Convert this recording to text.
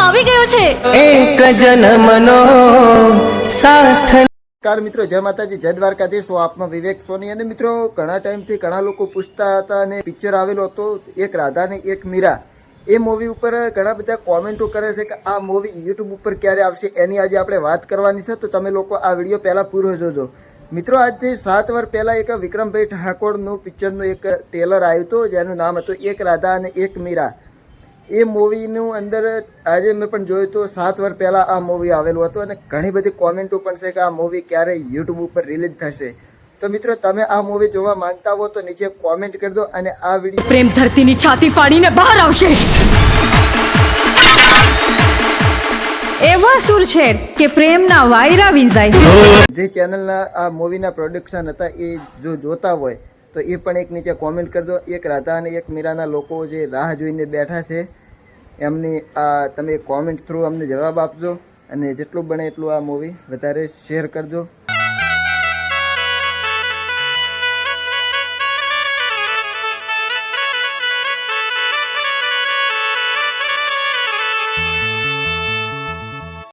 આવી ગયો છે. એક જન્મનો સાથ. નમસ્કાર મિત્રો, જય માતાજી, જય દ્વારકાધીશ. હું આપનો વિવેક સોની. અને મિત્રો, ઘણા ટાઈમથી ઘણા લોકો પૂછતા હતા અને પિક્ચર આવેલો હતો એક રાધા ને એક મીરા. એ મૂવી ઉપર ઘણા બધા કોમેન્ટો કરે છે કે આ મૂવી યુટ્યુબ ઉપર ક્યારે આવશે, એની આજે આપણે વાત કરવાની છે. તો તમે લોકો આ વિડીયો પહેલા પૂરો જોજો. મિત્રો, આજથી 7 વર્ષ પહેલા એક વિક્રમભાઈ ઠાકોરનું પિક્ચરનું એક ટ્રેલર આવ્યું હતું, જેનું નામ હતું એક રાધા અને એક મીરા. એ મૂવીનું અંદર આજે મેં પણ જોયું તો 7 વર્ષ પહેલાં આ મૂવી આવેલું હતું અને ઘણી બધી કોમેન્ટો પણ છે કે આ મૂવી ક્યારે યુટ્યુબ ઉપર રિલીઝ થશે. તો મિત્રો, તમે આ મૂવી જોવા માંગતા હો તો નીચે કોમેન્ટ કરી દો. અને આ વિડીયો પ્રેમ ધરતીની છાતી ફાડીને બહાર આવશે. એવા સુર છે કે પ્રેમના વાયરા વિંજાય. જે ચેનલના આ મૂવીના પ્રોડક્શન હતા એ જો જોતા હોય તો એ પણ એક નીચે કોમેન્ટ કરી દો. એક રાધા અને એક મીરાના લોકો જે રાહ જોઈને બેઠા છે એમની આ તમે કોમેન્ટ થ્રુ અમને જવાબ આપજો. અને જેટલું બને એટલું આ મૂવી વધારે શેર કરજો.